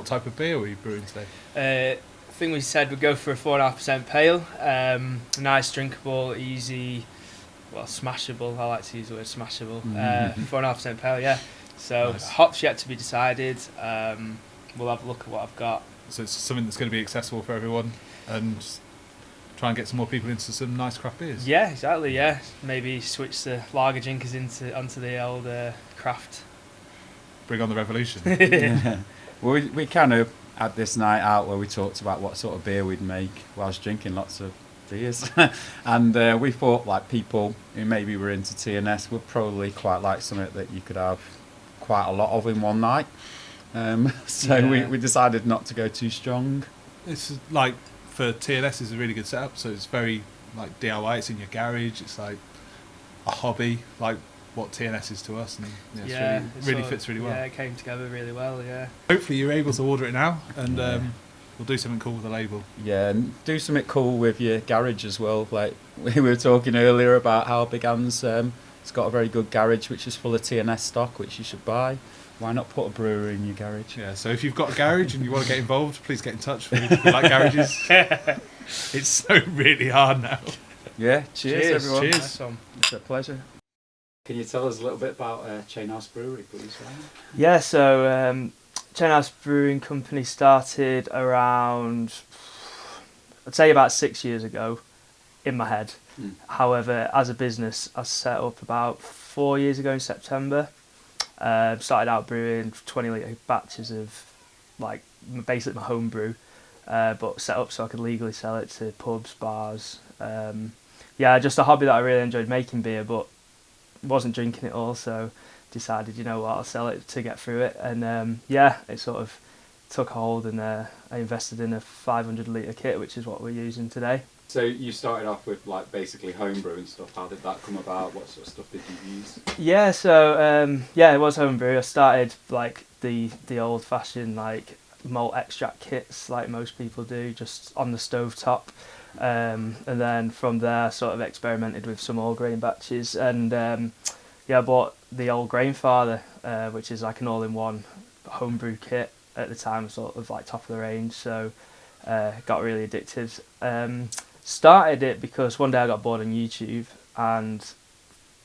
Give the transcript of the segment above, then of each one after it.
type of beer were you brewing today? I think we said we'd go for a 4.5% pale. Nice, drinkable, easy, well, smashable. I like to use the word smashable. 4.5% pale, yeah. So Nice. hops yet to be decided. We'll have a look at what I've got. So it's something that's going to be accessible for everyone, and try and get some more people into some nice craft beers. Yeah, exactly. Yeah, maybe switch the lager drinkers onto the old craft. Bring on the revolution. Yeah. Well, we kind of had this night out where we talked about what sort of beer we'd make whilst drinking lots of beers. And we thought like people who maybe were into TNS would probably quite like something that you could have quite a lot of in one night. We decided not to go too strong. It's like, for TNS is a really good setup, so it's very like DIY, it's in your garage, it's like a hobby, like what TNS is to us, and it's really fits really well. Yeah, it came together really well, yeah. Hopefully you're able to order it now, and we'll do something cool with the label. Yeah, and do something cool with your garage as well. Like we were talking earlier about how Big Anne's it's got a very good garage which is full of TNS stock, which you should buy. Why not put a brewery in your garage? Yeah, so if you've got a garage and you want to get involved, please get in touch. We like garages. It's so really hard now. Yeah, cheers everyone. Cheers. Awesome. It's a pleasure. Can you tell us a little bit about Chain House Brewery, please, Ryan? Yeah, so Chain House Brewing Company started around, I'd say about 6 years ago, in my head. However, as a business, I set up about 4 years ago in September. Started out brewing 20 litre batches of like basically my home brew, but set up so I could legally sell it to pubs, bars. Just a hobby that I really enjoyed, making beer, but wasn't drinking it all, so decided, you know what, I'll sell it to get through it. And it sort of took hold, and I invested in a 500 litre kit, which is what we're using today. So you started off with like basically homebrew and stuff. How did that come about? What sort of stuff did you use? Yeah, so it was homebrew. I started like the old fashioned like malt extract kits, like most people do, just on the stove top. And then from there, I sort of experimented with some all grain batches, and I bought the Old Grain Father, which is like an all-in-one homebrew kit at the time, sort of like top of the range. So got really addicted. Started it because one day I got bored on YouTube and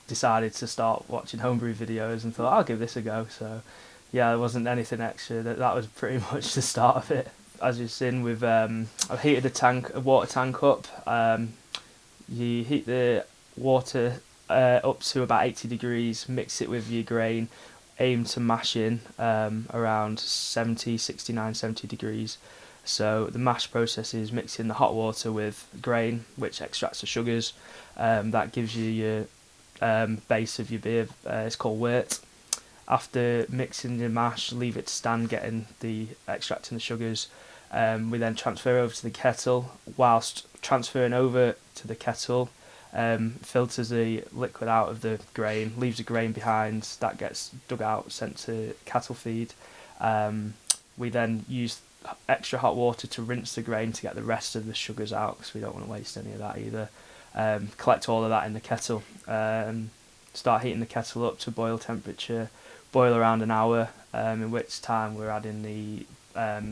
decided to start watching homebrew videos and thought I'll give this a go. So yeah, there wasn't anything extra. That was pretty much the start of it. As you've seen, I've heated a water tank up. You heat the water up to about 80 degrees, mix it with your grain, aim to mash in around 70 degrees. So the mash process is mixing the hot water with grain, which extracts the sugars. That gives you your base of your beer. It's called wort. After mixing the mash, leave it to stand, getting the extracting the sugars. We then transfer over to the kettle. Whilst transferring over to the kettle, filters the liquid out of the grain, leaves the grain behind. That gets dug out, sent to cattle feed. We then use extra hot water to rinse the grain to get the rest of the sugars out, because we don't want to waste any of that either. Collect all of that in the kettle. Start heating the kettle up to boil temperature. Boil around an hour, in which time we're adding the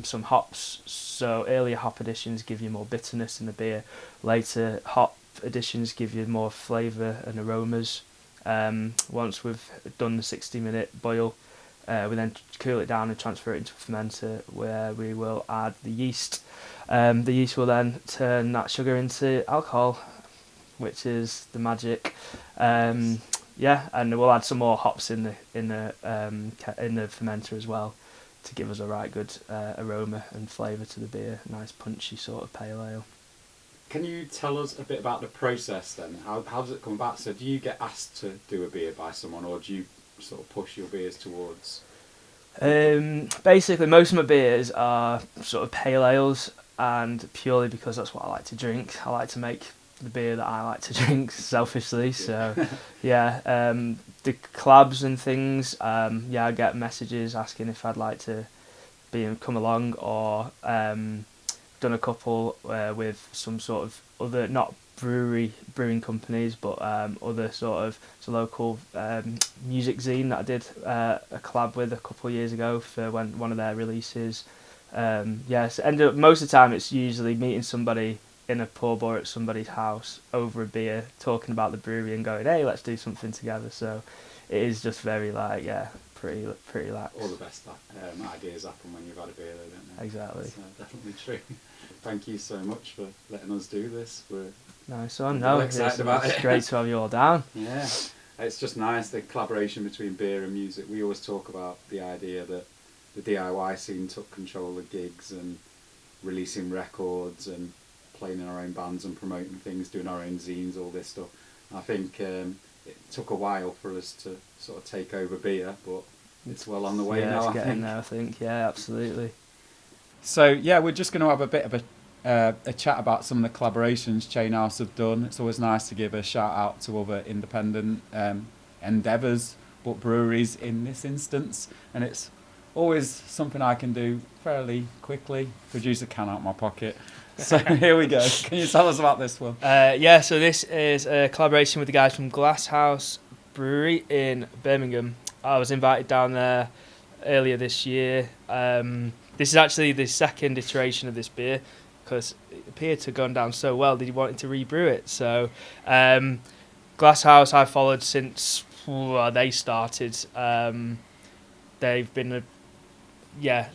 some hops. So earlier hop additions give you more bitterness in the beer. Later hop additions give you more flavour and aromas. Once we've done the 60-minute boil, we then cool it down and transfer it into a fermenter, where we will add the yeast. The yeast will then turn that sugar into alcohol, which is the magic. And we'll add some more hops in the fermenter as well, to give us a right good aroma and flavour to the beer. Nice punchy sort of pale ale. Can you tell us a bit about the process then? How does it come about? So do you get asked to do a beer by someone, or do you sort of push your beers towards? Basically, most of my beers are sort of pale ales, and purely because that's what I like to drink. I like to make the beer that I like to drink, selfishly. So the collabs and things, I get messages asking if I'd like to come along, or done a couple with some sort of other, not brewing companies, but other sort of, it's a local music zine that I did a collab with a couple of years ago for one of their releases. End up most of the time it's usually meeting somebody in a pub or at somebody's house over a beer, talking about the brewery and going, hey, let's do something together. So it is just very like, pretty lax. All the best ideas happen when you've had a beer, though, don't they? Exactly. That's definitely true. Thank you so much for letting us do this. We're nice one. really excited about it. It's great to have you all down. Yeah, it's just nice, the collaboration between beer and music. We always talk about the idea that the DIY scene took control of gigs and releasing records and playing in our own bands and promoting things, doing our own zines, all this stuff. I think it took a while for us to sort of take over beer, but it's well on the way now. It's getting there, I think. Yeah, absolutely. So yeah, we're just going to have a bit of a chat about some of the collaborations Chain House have done. It's always nice to give a shout out to other independent endeavours, but breweries in this instance, and it's always something I can do fairly quickly. Produce a can out of my pocket. So here we go. Can you tell us about this one? So this is a collaboration with the guys from Glass House Brewery in Birmingham. I was invited down there earlier this year. This is actually the second iteration of this beer because it appeared to have gone down so well that he wanted to rebrew it. So Glass House I've followed since they started. They've been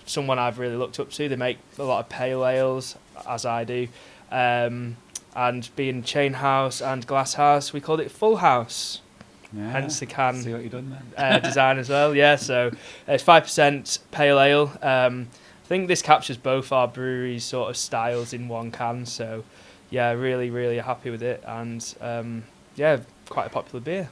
someone I've really looked up to. They make a lot of pale ales, as I do. And being Chain House and Glass House, we called it Full House. Yeah, hence the can. See what you've done there. Design as well. Yeah, so it's 5% pale ale. I think this captures both our brewery's sort of styles in one can. So yeah, really, really happy with it. And quite a popular beer.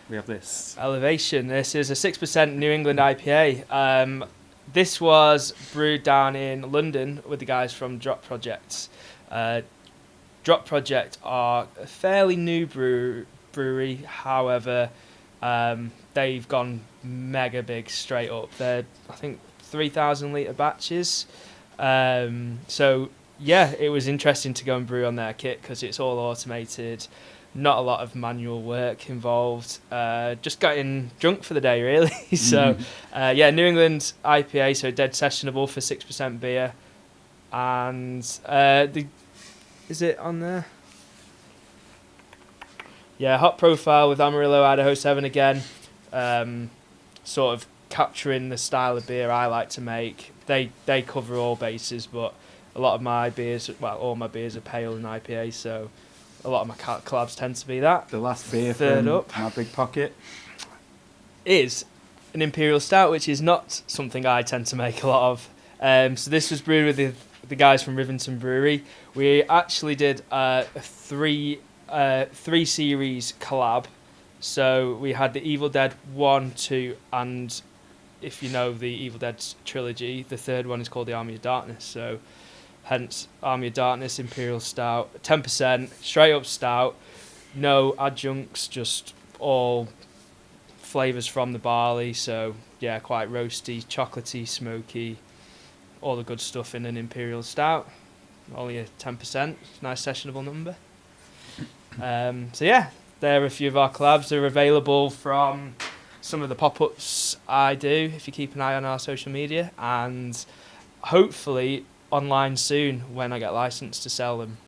We have this. Elevation. This is a 6% New England IPA. This was brewed down in London with the guys from Drop Project. Drop Project are a fairly new brewery. However, they've gone mega big straight up. They're, I think, 3,000 litre batches. So, yeah, it was interesting to go and brew on their kit because it's all automated. Not a lot of manual work involved. Just getting drunk for the day, really. So, New England IPA, so dead sessionable for 6% beer. And is it on there? Yeah, hop profile with Amarillo Idaho 7 again. Sort of capturing the style of beer I like to make. They cover all bases, but a lot of my beers, all my beers are pale and IPA, so a lot of my collabs tend to be that. The last beer Third from up my big pocket is an Imperial Stout, which is not something I tend to make a lot of. So this was brewed with the guys from Rivington Brewery. We actually did a three series collab. So we had the Evil Dead 1, 2, and if you know the Evil Dead trilogy, the third one is called the Army of Darkness. So hence Army of Darkness Imperial Stout, 10%, straight up stout, no adjuncts, just all flavours from the barley. So yeah, quite roasty, chocolatey, smoky, all the good stuff in an Imperial Stout. Only a 10%, nice sessionable number. So yeah, there are a few of our collabs. They're available from some of the pop-ups I do, if you keep an eye on our social media, and hopefully online soon when I get licensed to sell them.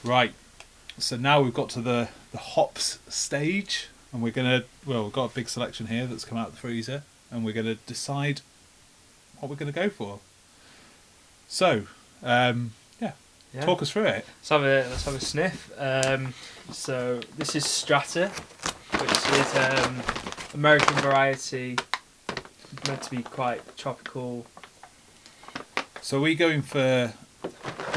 Right, so now we've got to the hops stage, and we've got a big selection here that's come out of the freezer, and we're going to decide what we're going to go for. So, talk us through it. Let's have a sniff. So this is Strata, which is American variety, meant to be quite tropical. So are we going for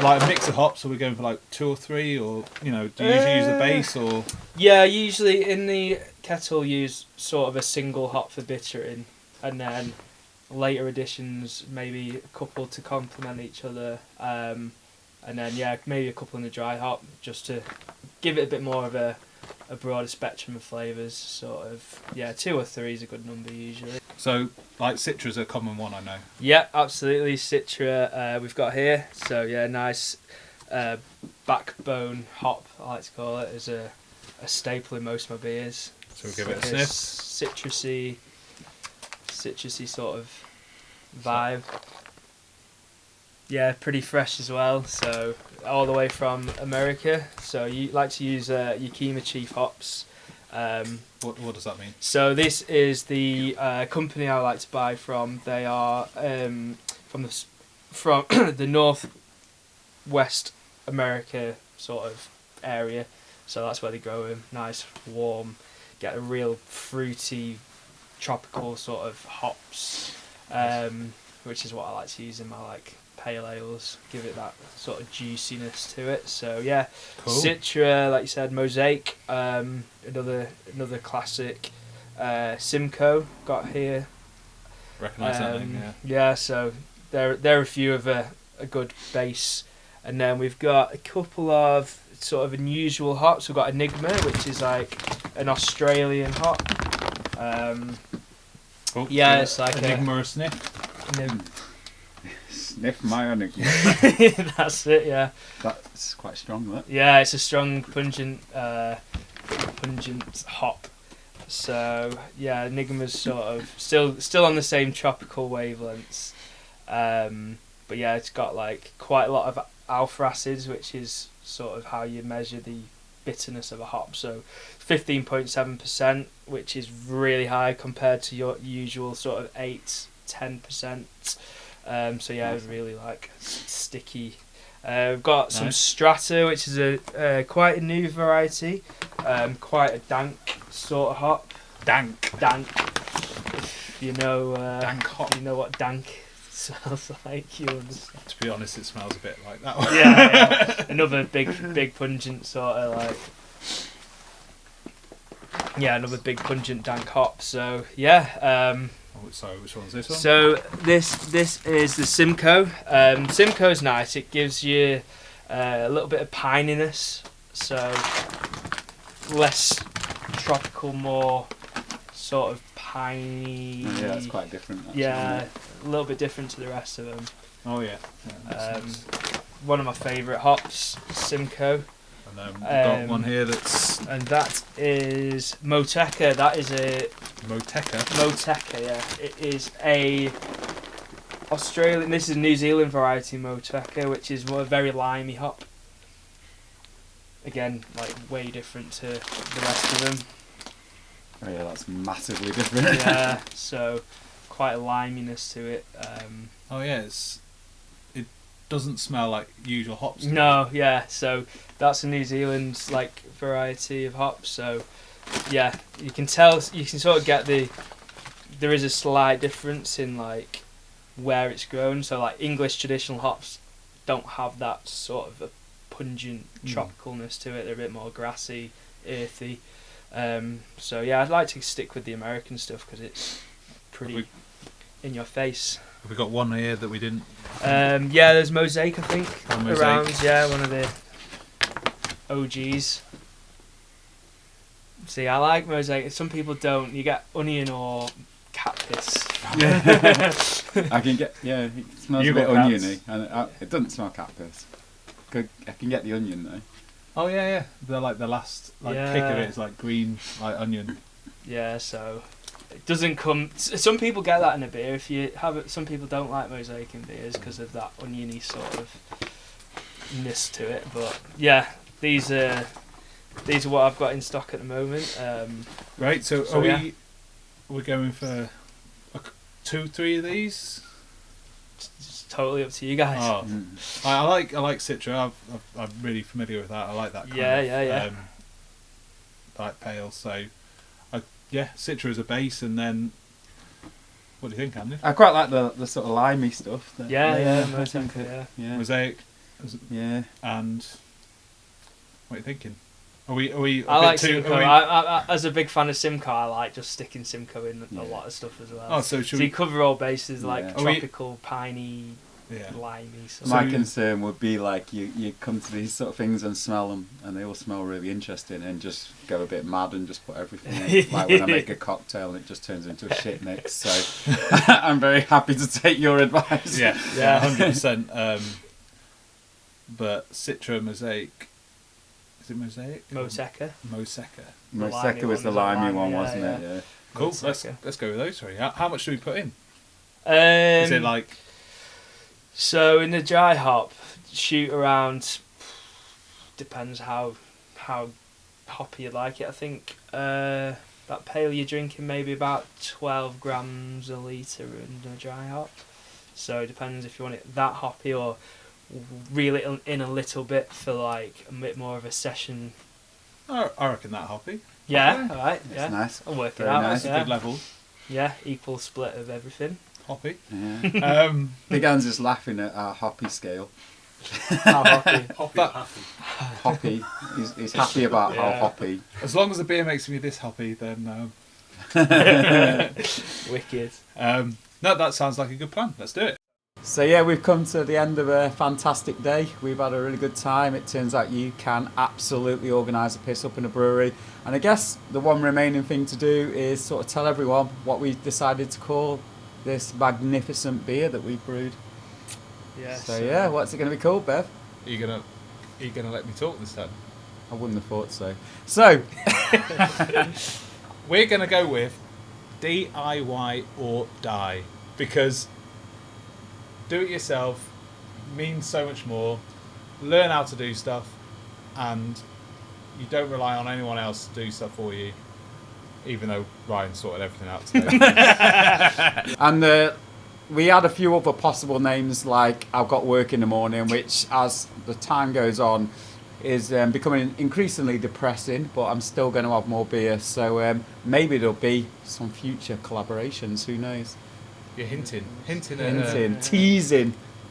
like a mix of hops, or are we going for like 2 or 3, or do you usually use the base, or? Yeah, usually in the kettle use sort of a single hop for bittering, and then later additions maybe a couple to complement each other, and then maybe a couple in the dry hop just to give it a bit more of a broader spectrum of flavours. Sort of 2 or 3 is a good number usually. So like Citra's a common one, I know. Yeah, absolutely. Citra we've got here. So yeah, nice backbone hop, I like to call it, is a staple in most of my beers. So we'll give it a sniff. Citrusy sort of vibe. Yeah, pretty fresh as well. So all the way from America. So you like to use Yakima Chief hops. What does that mean? So this is the company I like to buy from. They are from the northwest America sort of area. So that's where they grow them. Nice, warm, get a real fruity, tropical sort of hops, which is what I like to use in my like pale ales. Give it that sort of juiciness to it. So yeah, Cool. Citra, like you said, Mosaic, another classic. Simcoe got here. Recognise that name, yeah. Yeah, so they're a few of a good base, and then we've got a couple of sort of unusual hops. We've got Enigma, which is like an Australian hop. Cool. Yeah, So it's like Enigma or sniff. Sniff my Enigma. That's it. Yeah. That's quite strong, that. Yeah, it's a strong, pungent hop. So yeah, Enigma's sort of still on the same tropical wavelengths, but yeah, it's got like quite a lot of alpha acids, which is sort of how you measure the bitterness of a hop. So 15.7%, which is really high compared to your usual sort of 8-10%. So yeah, it's really like sticky. We've got some Strata, which is a quite a new variety, quite a dank sort of hop. Dank. If you know, Dank hop. you know what dank smells like. You understand. To be honest, it smells a bit like that one. Yeah. Another big pungent sort of like. Yeah, another big pungent dank hop. So yeah. Sorry, which one's this one? So this is the Simcoe. Simcoe's nice. It gives you a little bit of pininess, so less tropical, more sort of piney. Oh, yeah, that's quite different. Actually, Yeah, a little bit different to the rest of them. Oh yeah. One of my favourite hops, Simcoe. And then we've got one here that's And that is Moteca. That is a Moteca. Moteca, yeah. It is a Australian. This is a New Zealand variety Moteca, which is a very limey hop. Again, like way different to the rest of them. Oh yeah, that's massively different. Yeah, so quite a liminess to it. Oh yeah, it doesn't smell like usual hops. No, yeah. So that's a New Zealand like variety of hops. So yeah, you can tell. You can sort of get there is a slight difference in like where it's grown. So like English traditional hops don't have that sort of a pungent tropicalness to it. They're a bit more grassy, earthy. So yeah, I'd like to stick with the American stuff because it's pretty in your face. Have we got one here that we didn't? Yeah, there's Mosaic, I think, Mosaic. around. Yeah, one of the OGs. See, I like Mosaic. Some people don't. You get onion or cat piss. Yeah. I can get. Yeah, it smells You a bit got cats. oniony, and it doesn't smell cat piss. I can get the onion though. Oh yeah. They're like the last kick of it is like green, like onion. Yeah, so it doesn't come. Some people get that in a beer. If you have it, some people don't like Mosaic in beers because of that oniony sort of ness to it. But yeah, these are what I've got in stock at the moment. Right. So So, are yeah. we going for 2-3 of these? It's totally up to you guys. Oh, I like Citra. I'm really familiar with that. I like that. Kind Yeah, of, yeah. Like pale. So, Citra as a base, and then what do you think, Andy? I quite like the sort of limey stuff. Yeah, I think Mosaic, yeah. Mosaic, Yeah. and what are you thinking? Are we? I like Simcoe. I, as a big fan of Simcoe, I like just sticking Simcoe in a lot of stuff as well. Oh, so So you cover all bases, like Yeah. tropical, piney, Yeah. limey. So My concern would be like you come to these sort of things and smell them, and they all smell really interesting, and just go a bit mad and just put everything in. Like when I make a cocktail and it just turns into a shit mix. So I'm very happy to take your advice. Yeah, 100%. But Citra, Mosaic. Is it Mosaic? Moteca. Moseca. Mosaic was the one, limey one, yeah, wasn't yeah. it? Yeah. Cool. Moseca. Let's go with those three. How much do we put in? Is it like So in the dry hop, shoot around. Depends how hoppy you like it. I think that pale you're drinking maybe about 12 grams a litre in a dry hop. So it depends if you want it that hoppy or reel it in a little bit for like a bit more of a session. I reckon that hoppy. Yeah, all right. It's Yeah, nice. I'll work it Very out. nice. Yeah. Good level. Yeah, equal split of everything. Hoppy. Yeah. Big An's is laughing at our hoppy scale. How hoppy? Hoppy. He's happy about how hoppy. As long as the beer makes me this hoppy, then Wicked. no, that sounds like a good plan. Let's do it. So yeah, we've come to the end of a fantastic day. We've had a really good time. It turns out you can absolutely organise a piss up in a brewery. And I guess the one remaining thing to do is sort of tell everyone what we decided to call this magnificent beer that we brewed. Yeah. So yeah, what's it going to be called, Bev? Are you gonna let me talk this time? I wouldn't have thought so. So We're gonna go with DIY or die, because do it yourself means so much more. Learn how to do stuff, and you don't rely on anyone else to do stuff for you, even though Ryan sorted everything out today. And we had a few other possible names, like I've got work in the morning, which as the time goes on is becoming increasingly depressing, but I'm still going to have more beer, so maybe there'll be some future collaborations, who knows. You're hinting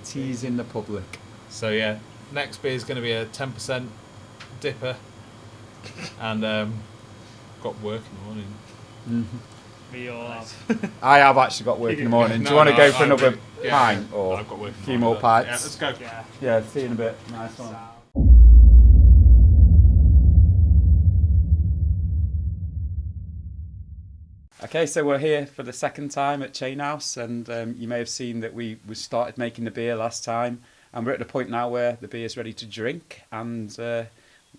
teasing the public. So yeah, next beer is going to be a 10% dipper, and got work in the morning. Mm-hmm. We all have. I have actually got work in the morning. Do you want to go for another pint or I've got work a few more pints? Yeah, let's go. Yeah, see you in a bit. Nice one. Okay, so we're here for the second time at Chain House, and you may have seen that we started making the beer last time, and we're at the point now where the beer's ready to drink, and we're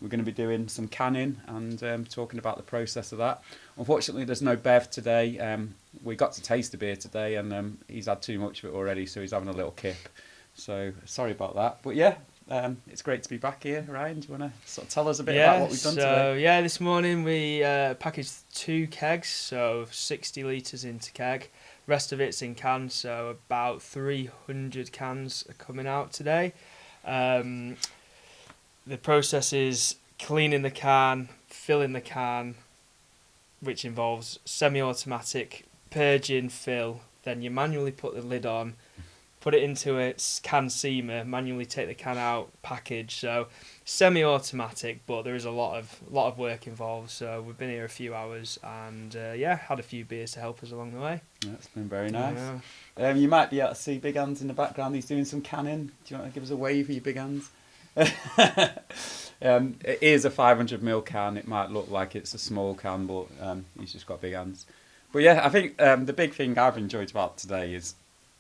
going to be doing some canning and talking about the process of that. Unfortunately, there's no Bev today. We got to taste the beer today, and he's had too much of it already, so he's having a little kip. So sorry about that, but yeah. It's great to be back here. Ryan, do you want to sort of tell us a bit about what we've done today? Yeah, this morning we packaged 2 kegs, so 60 litres into keg. Rest of it's in cans, so about 300 cans are coming out today. The process is cleaning the can, filling the can, which involves semi-automatic purging, fill, then you manually put the lid on, put it into a can seamer, manually take the can out, package. So semi-automatic, but there is a lot of work involved. So we've been here a few hours, and had a few beers to help us along the way. Yeah, it's been very nice. You might be able to see Big Hands in the background. He's doing some canning. Do you want to give us a wave for your Big Hands? It is a 500ml can. It might look like it's a small can, but he's just got big hands. But yeah, I think the big thing I've enjoyed about today is,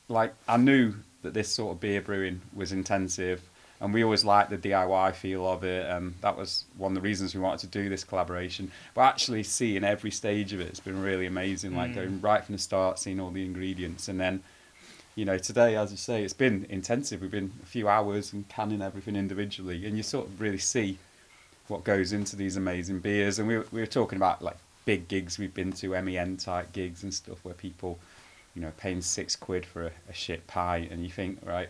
like, I knew that this sort of beer brewing was intensive, and we always liked the DIY feel of it, and that was one of the reasons we wanted to do this collaboration. But actually seeing every stage of it's been really amazing, like going right from the start, seeing all the ingredients, and then, you know, today, as you say, it's been intensive. We've been a few hours and canning everything individually, and you sort of really see what goes into these amazing beers. And we were talking about, like, big gigs we've been to, MEN type gigs and stuff, where people, you know, paying £6 for a shit pie, and you think, right,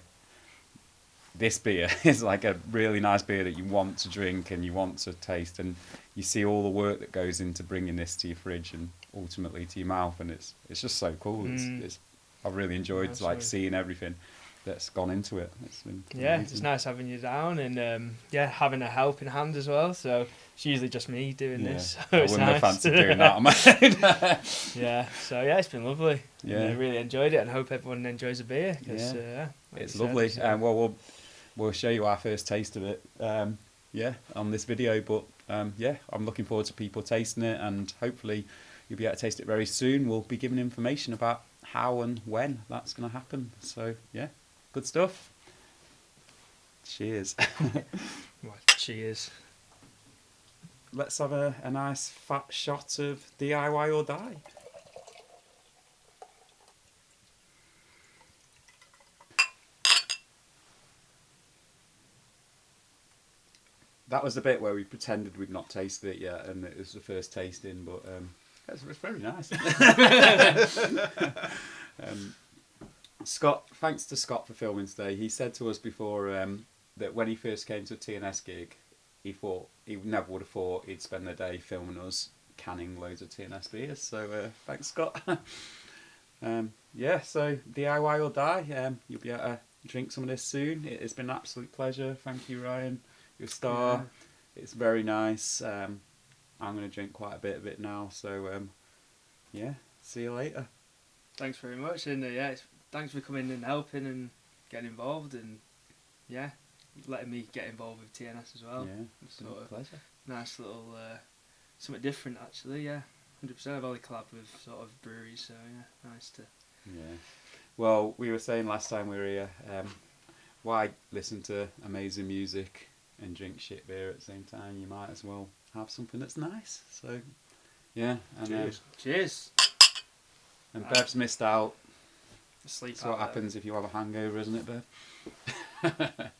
this beer is like a really nice beer that you want to drink and you want to taste, and you see all the work that goes into bringing this to your fridge and ultimately to your mouth, and it's just so cool. I've really enjoyed seeing everything that's gone into it. It's been amazing. It's nice having you down, and having a helping hand as well. So it's usually just me doing this. So I it's wouldn't have nice. fancied doing that on my own. So it's been lovely. Yeah, I really enjoyed it, and hope everyone enjoys the beer. Cause, it's lovely. Well, we'll show you our first taste of it. On this video. But I'm looking forward to people tasting it, and hopefully you'll be able to taste it very soon. We'll be giving information about how and when that's going to happen. So yeah, good stuff. Cheers. Cheers. Let's have a nice fat shot of DIY or die. that was the bit where we pretended we'd not tasted it yet, and it was the first tasting, but it's very nice. Scott, thanks to Scott for filming today. He said to us before that when he first came to a TNS gig, he thought he never would have thought he'd spend the day filming us canning loads of TNS beers. So thanks, Scott. Yeah, so DIY or die. You'll be able to drink some of this soon. It has been an absolute pleasure. Thank you, Ryan. You're a star. Yeah. It's very nice. I'm going to drink quite a bit of it now. So yeah, see you later. Thanks very much, and thanks for coming and helping and getting involved, and letting me get involved with TNS as well. Yeah, it's sort of pleasure. Nice little something different actually. Yeah, 100%. I've only collabed with sort of breweries, so yeah, nice to. Yeah. Well, we were saying last time we were here, why listen to amazing music and drink shit beer at the same time? You might as well have something that's nice. So, yeah. And, cheers. Cheers. And Bev's missed out. Sleep. That's what happens if you have a hangover, isn't it, Bev?